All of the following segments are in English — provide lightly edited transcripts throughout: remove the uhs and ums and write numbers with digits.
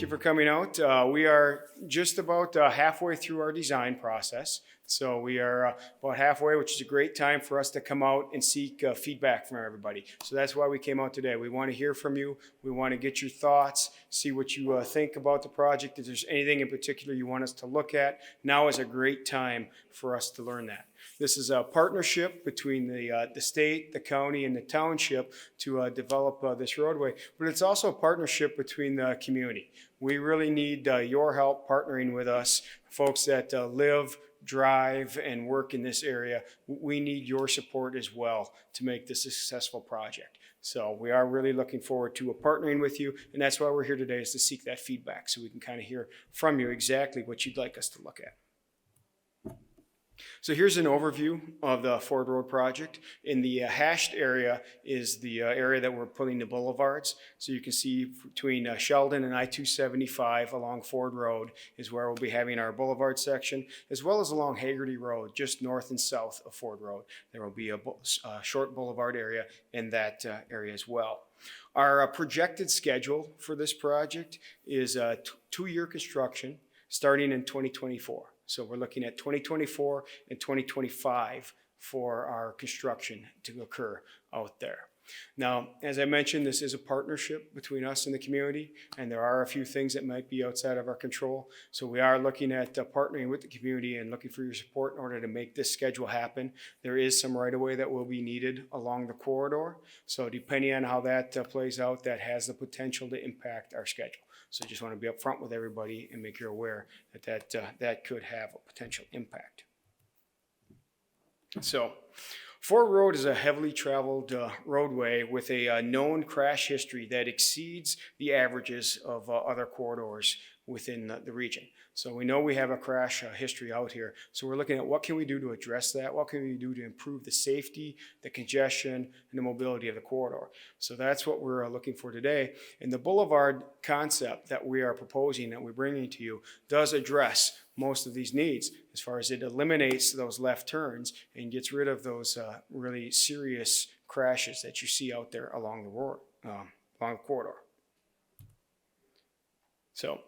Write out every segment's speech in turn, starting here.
Thank you for coming out. We are just about halfway through our design process. So we are about halfway, which is a great time for us to come out and seek feedback from everybody. So that's why we came out today. We want to hear from you. We want to get your thoughts, see what you think about the project. If there's anything in particular you want us to look at, now is a great time for us to learn that. This is a partnership between the state, the county, and the township to develop this roadway, but it's also a partnership between the community. We really need your help partnering with us, folks that live, drive, and work in this area. We need your support as well to make this a successful project. So we are really looking forward to partnering with you, and that's why we're here today, is to seek that feedback so we can kind of hear from you exactly what you'd like us to look at. So here's an overview of the Ford Road project. In the hashed area is the area that we're putting the boulevards. So you can see between Sheldon and I-275 along Ford Road is where we'll be having our boulevard section, as well as along Haggerty Road, just north and south of Ford Road. There will be a short boulevard area in that area as well. Our projected schedule for this project is a two-year construction starting in 2024. So we're looking at 2024 and 2025 for our construction to occur out there. Now, as I mentioned, this is a partnership between us and the community, and there are a few things that might be outside of our control. So we are looking at partnering with the community and looking for your support in order to make this schedule happen. There is some right-of-way that will be needed along the corridor. So depending on how that plays out, that has the potential to impact our schedule. So I just want to be upfront with everybody and make you aware that that could have a potential impact. So Ford Road is a heavily traveled roadway with a known crash history that exceeds the averages of other corridors within the region. So we know we have a crash history out here. So we're looking at what can we do to address that? What can we do to improve the safety, the congestion, and the mobility of the corridor? So that's what we're looking for today. And the boulevard concept that we are proposing, that we're bringing to you, does address most of these needs as far as it eliminates those left turns and gets rid of those really serious crashes that you see out there along the road, along the corridor. So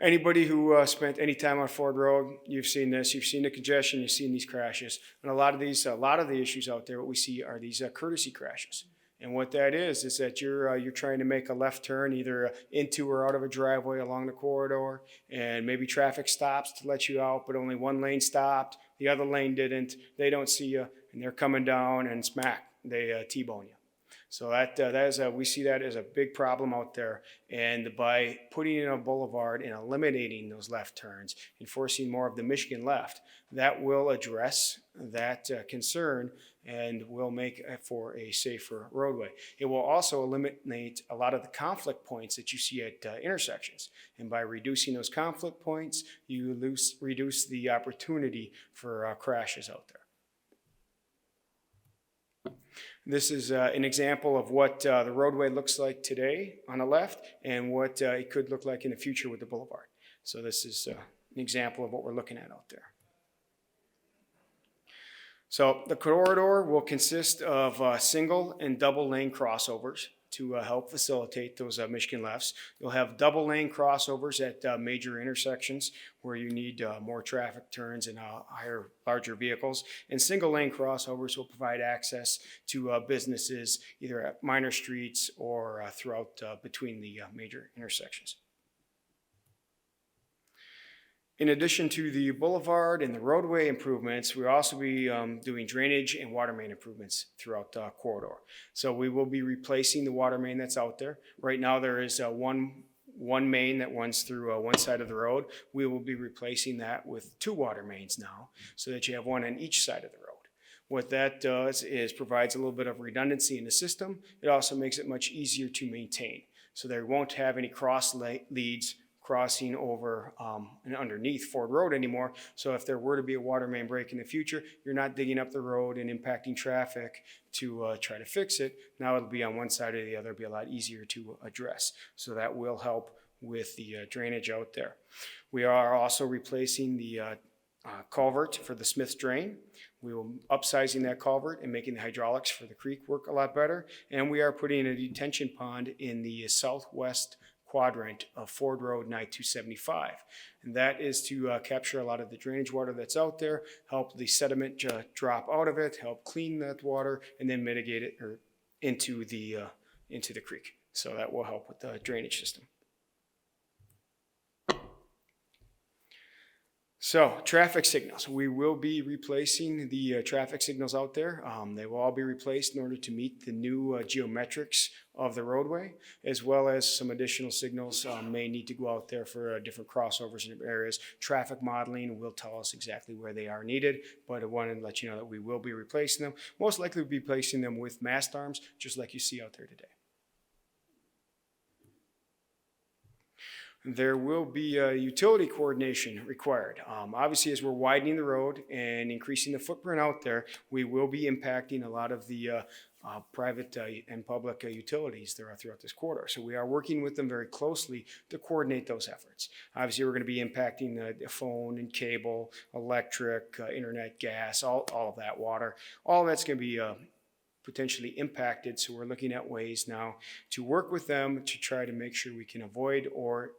anybody who spent any time on Ford Road, you've seen this, you've seen the congestion, you've seen these crashes. And a lot of the issues out there, what we see are these courtesy crashes. And what that is that you're trying to make a left turn either into or out of a driveway along the corridor, and maybe traffic stops to let you out, but only one lane stopped, the other lane didn't, they don't see you, and they're coming down and smack, they T-bone you. So we see that as a big problem out there, and by putting in a boulevard and eliminating those left turns and forcing more of the Michigan left, that will address that concern and will make for a safer roadway. It will also eliminate a lot of the conflict points that you see at intersections, and by reducing those conflict points, you reduce the opportunity for crashes out there. This is an example of what the roadway looks like today on the left and what it could look like in the future with the boulevard. So this is an example of what we're looking at out there. So the corridor will consist of single and double lane crossovers to help facilitate those Michigan lefts. You'll have double lane crossovers at major intersections where you need more traffic turns and larger vehicles. And single lane crossovers will provide access to businesses either at minor streets or throughout between the major intersections. In addition to the boulevard and the roadway improvements, we'll also be doing drainage and water main improvements throughout the corridor. So we will be replacing the water main that's out there. Right now there is one main that runs through one side of the road. We will be replacing that with two water mains now, so that you have one on each side of the road. What that does is provides a little bit of redundancy in the system. It also makes it much easier to maintain. So there won't have any cross leads crossing over and underneath Ford Road anymore. So if there were to be a water main break in the future, you're not digging up the road and impacting traffic to try to fix it. Now it'll be on one side or the other. It'll be a lot easier to address. So that will help with the drainage out there. We are also replacing the culvert for the Smith's Drain. We will upsizing that culvert and making the hydraulics for the creek work a lot better. And we are putting a detention pond in the southwest quadrant of Ford Road and I-275. And that is to capture a lot of the drainage water that's out there, help the sediment drop out of it, help clean that water, and then mitigate it into the creek. So that will help with the drainage system. So traffic signals, we will be replacing the traffic signals out there. They will all be replaced in order to meet the new geometrics of the roadway, as well as some additional signals may need to go out there for different crossovers in areas. Traffic modeling will tell us exactly where they are needed, but I wanted to let you know that we will be replacing them. Most likely we'll be replacing them with mast arms, just like you see out there today. There will be utility coordination required. Obviously, as we're widening the road and increasing the footprint out there, we will be impacting a lot of the private and public utilities that are throughout this corridor. So we are working with them very closely to coordinate those efforts. Obviously, we're going to be impacting the phone and cable, electric, internet, gas, all of that, water. All of that's going to be potentially impacted. So we're looking at ways now to work with them to try to make sure we can avoid or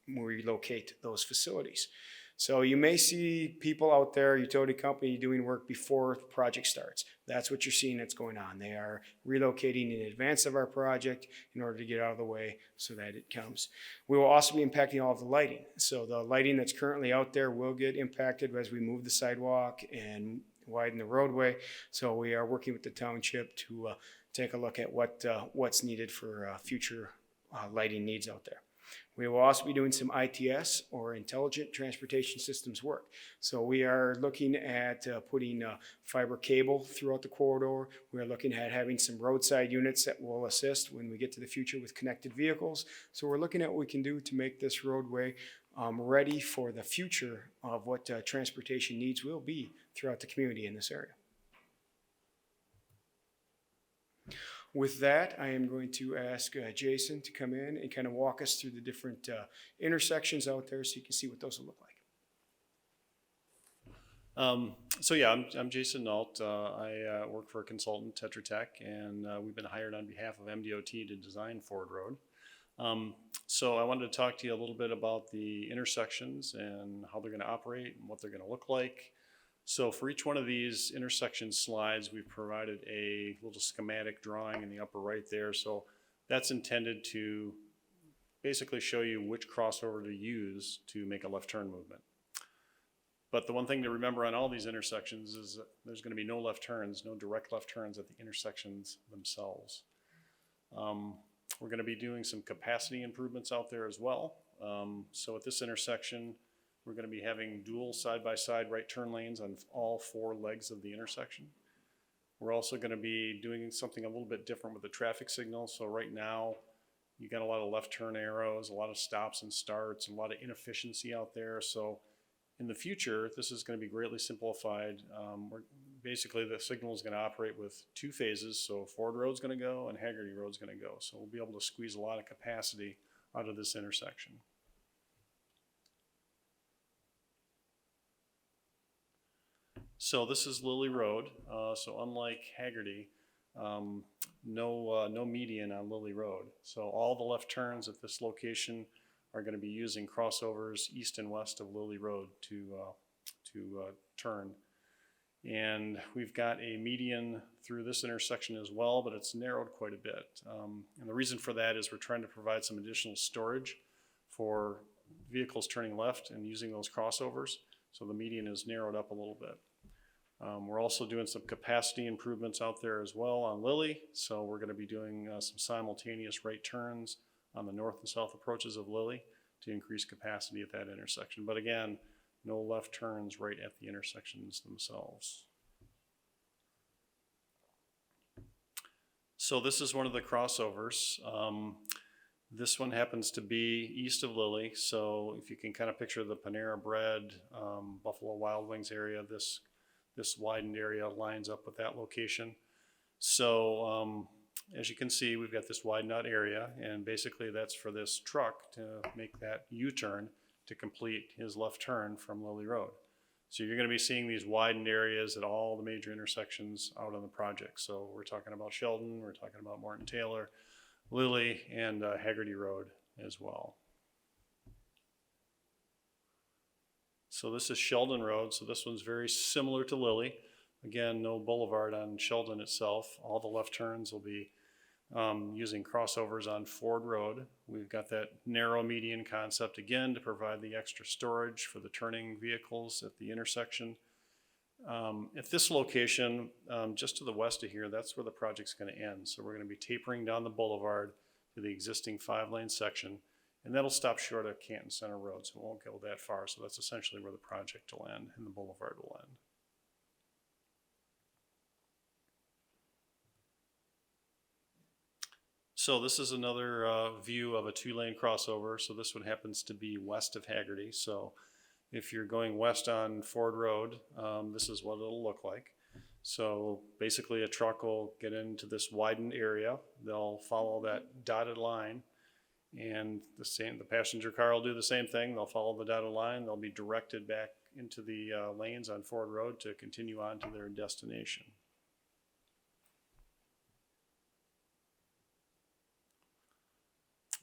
relocate those facilities. So you may see people out there, utility company, doing work before the project starts. That's what you're seeing that's going on. They are relocating in advance of our project in order to get out of the way so that it comes. We will also be impacting all of the lighting. So the lighting that's currently out there will get impacted as we move the sidewalk and widen the roadway. So we are working with the township to take a look at what's needed for future lighting needs out there. We will also be doing some ITS, or Intelligent Transportation Systems work. So we are looking at putting fiber cable throughout the corridor. We are looking at having some roadside units that will assist when we get to the future with connected vehicles. So we're looking at what we can do to make this roadway ready for the future of what transportation needs will be throughout the community in this area. With that, I am going to ask Jason to come in and kind of walk us through the different intersections out there so you can see what those will look like. So yeah, I'm Jason Nault. I work for a consultant, Tetra Tech, and we've been hired on behalf of MDOT to design Ford Road. So I wanted to talk to you a little bit about the intersections and how they're going to operate and what they're going to look like. So for each one of these intersection slides, we've provided a little schematic drawing in the upper right there. So that's intended to basically show you which crossover to use to make a left turn movement. But the one thing to remember on all these intersections is that there's going to be no left turns, no direct left turns at the intersections themselves. We're going to be doing some capacity improvements out there as well. So at this intersection, we're going to be having dual side-by-side right turn lanes on all four legs of the intersection. We're also going to be doing something a little bit different with the traffic signal. So right now, you got a lot of left turn arrows, a lot of stops and starts, a lot of inefficiency out there. So in the future, this is going to be greatly simplified. Basically, the signal is going to operate with two phases. So Ford Road's going to go and Haggerty Road's going to go. So we'll be able to squeeze a lot of capacity out of this intersection. So this is Lilley Road. So unlike Haggerty, no median on Lilley Road. So all the left turns at this location are going to be using crossovers east and west of Lilley Road to turn. And we've got a median through this intersection as well, but it's narrowed quite a bit. And the reason for that is we're trying to provide some additional storage for vehicles turning left and using those crossovers. So the median is narrowed up a little bit. We're also doing some capacity improvements out there as well on Lilley. So we're going to be doing some simultaneous right turns on the north and south approaches of Lilley to increase capacity at that intersection. But again, no left turns right at the intersections themselves. So this is one of the crossovers. This one happens to be east of Lilley. So if you can kind of picture the Panera Bread, Buffalo Wild Wings area, this widened area lines up with that location. So as you can see, we've got this widened out area, and basically that's for this truck to make that U-turn to complete his left turn from Lilley Road. So you're going to be seeing these widened areas at all the major intersections out on the project. So we're talking about Sheldon, we're talking about Morton Taylor, Lilley, and Haggerty Road as well. So this is Sheldon Road. So this one's very similar to Lilley. Again, no boulevard on Sheldon itself. All the left turns will be using crossovers on Ford Road. We've got that narrow median concept again to provide the extra storage for the turning vehicles at the intersection. At this location, just to the west of here, that's where the project's going to end. So we're going to be tapering down the boulevard to the existing 5-lane section, and that'll stop short of Canton Center Road, so it won't go that far. So that's essentially where the project will end, and the boulevard will end. So this is another view of a 2-lane crossover. So this one happens to be west of Haggerty. So if you're going west on Ford Road, this is what it'll look like. So basically a truck will get into this widened area. They'll follow that dotted line, and the passenger car will do the same thing. They'll follow the dotted line. They'll be directed back into the lanes on Ford Road to continue on to their destination.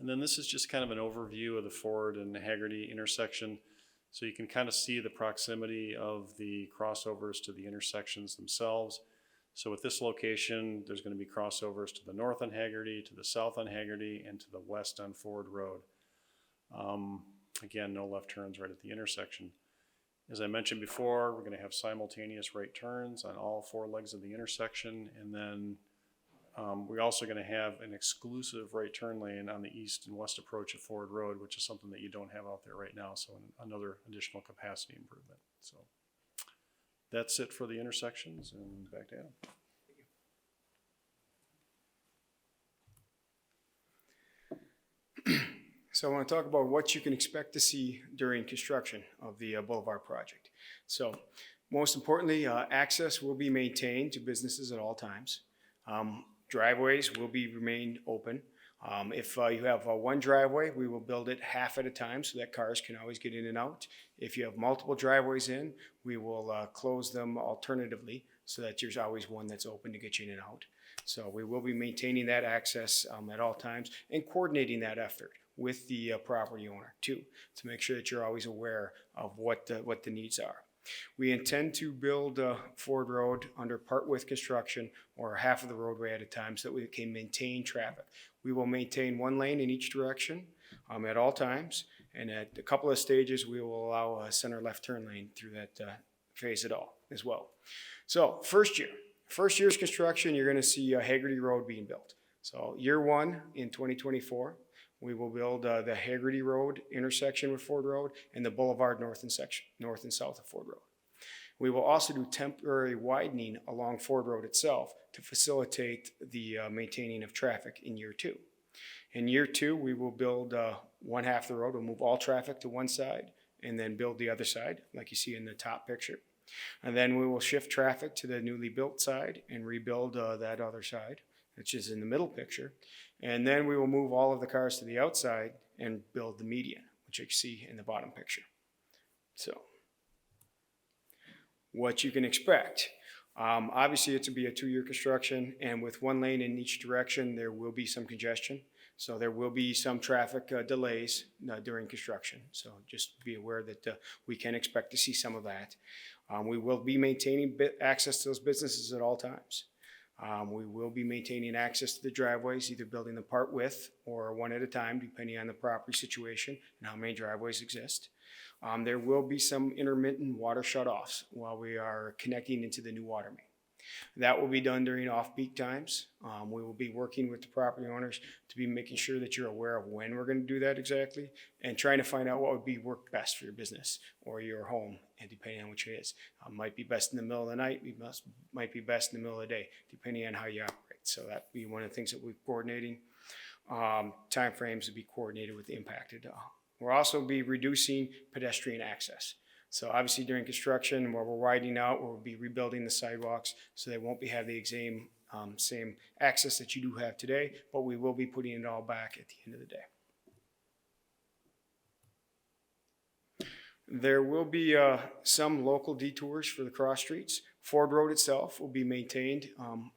And then this is just kind of an overview of the Ford and the Haggerty intersection. So you can kind of see the proximity of the crossovers to the intersections themselves. So at this location, there's going to be crossovers to the north on Haggerty, to the south on Haggerty, and to the west on Ford Road. Again, no left turns right at the intersection. As I mentioned before, we're going to have simultaneous right turns on all 4 legs of the intersection, and then we're also going to have an exclusive right turn lane on the east and west approach of Ford Road, which is something that you don't have out there right now, so another additional capacity improvement. So that's it for the intersections, and back to Adam. So I want to talk about what you can expect to see during construction of the Boulevard project. So most importantly, access will be maintained to businesses at all times. Driveways will be remain open. If you have one driveway, we will build it half at a time so that cars can always get in and out. If you have multiple driveways in, we will close them alternatively so that there's always one that's open to get you in and out. So we will be maintaining that access at all times and coordinating that effort with the property owner too, to make sure that you're always aware of what the needs are. We intend to build Ford Road under part width construction, or half of the roadway at a time, so that we can maintain traffic. We will maintain 1 lane in each direction at all times, and at a couple of stages we will allow a center left turn lane through that phase at all as well. So first year's construction, you're going to see Haggerty Road being built. So year 1 in 2024. We will build the Haggerty Road intersection with Ford Road and the Boulevard north and south of Ford Road. We will also do temporary widening along Ford Road itself to facilitate the maintaining of traffic in year 2. In year 2, we will build one half of the road. We'll move all traffic to one side and then build the other side, like you see in the top picture. And then we will shift traffic to the newly built side and rebuild that other side, which is in the middle picture. And then we will move all of the cars to the outside and build the median, which you can see in the bottom picture. So, what you can expect. Obviously, it's to be a 2-year construction, and with 1 lane in each direction, there will be some congestion. So there will be some traffic delays during construction. So just be aware that we can expect to see some of that. We will be maintaining access to those businesses at all times. We will be maintaining access to the driveways, either building them part width or 1 at a time, depending on the property situation and how many driveways exist. There will be some intermittent water shutoffs while we are connecting into the new water main. That will be done during off-peak times. We will be working with the property owners to be making sure that you're aware of when we're going to do that exactly, and trying to find out what would work best for your business or your home, and depending on which it is. Might be best in the middle of the night, might be best in the middle of the day, depending on how you operate. So that would be one of the things that we're coordinating. Time frames to be coordinated with the impacted. We'll also be reducing pedestrian access. So obviously during construction, where we're widening out, we'll be rebuilding the sidewalks so they won't have the same access that you do have today, but we will be putting it all back at the end of the day. There will be some local detours for the cross streets. Ford Road itself will be maintained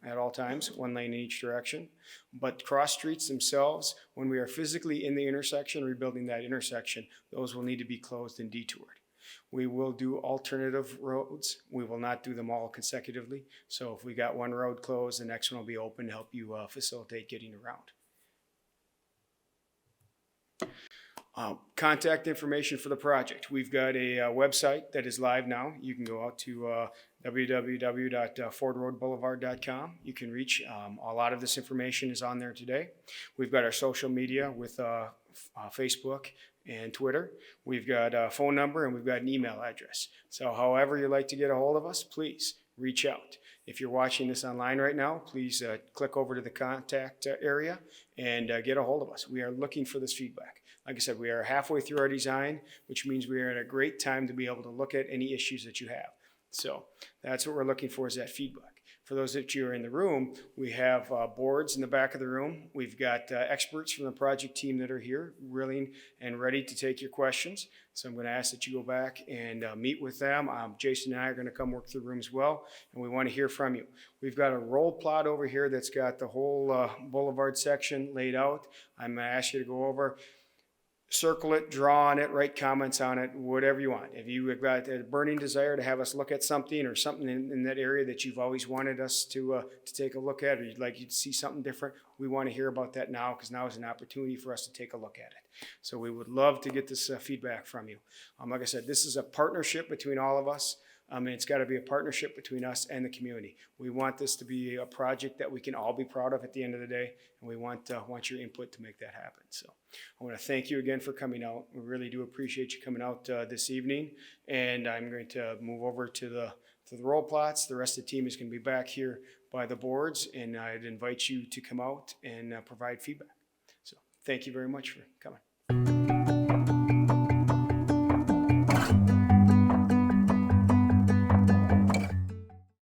at all times, one lane in each direction. But cross streets themselves, when we are physically in the intersection, rebuilding that intersection, those will need to be closed and detoured. We will do alternative roads. We will not do them all consecutively. So if we got one road closed, the next one will be open to help you facilitate getting around. Contact information for the project. We've got a website that is live now. You can go out to www.fordroadboulevard.com. You can reach, a lot of this information is on there today. We've got our social media with Facebook and Twitter. We've got a phone number and we've got an email address. So however you'd like to get a hold of us, please reach out. If you're watching this online right now, please click over to the contact area and get a hold of us. We are looking for this feedback. Like I said, we are halfway through our design, which means we are at a great time to be able to look at any issues that you have. So that's what we're looking for, is that feedback. For those of you who are in the room, we have boards in the back of the room. We've got experts from the project team that are here, willing and ready to take your questions. So I'm going to ask that you go back and meet with them. Jason and I are going to come work through the room as well, and we want to hear from you. We've got a roll plot over here that's got the whole boulevard section laid out. I'm going to ask you to go over, circle it, draw on it, write comments on it, whatever you want. If you have got a burning desire to have us look at something or something in that area that you've always wanted us to take a look at, or you'd like you to see something different, we want to hear about that now, because now is an opportunity for us to take a look at it. So we would love to get this feedback from you. Like I said, this is a partnership between all of us. And it's got to be a partnership between us and the community. We want this to be a project that we can all be proud of at the end of the day, and we want your input to make that happen. So I want to thank you again for coming out. We really do appreciate you coming out this evening, and I'm going to move over to the roll plots. The rest of the team is going to be back here by the boards, and I'd invite you to come out and provide feedback. So thank you very much for coming.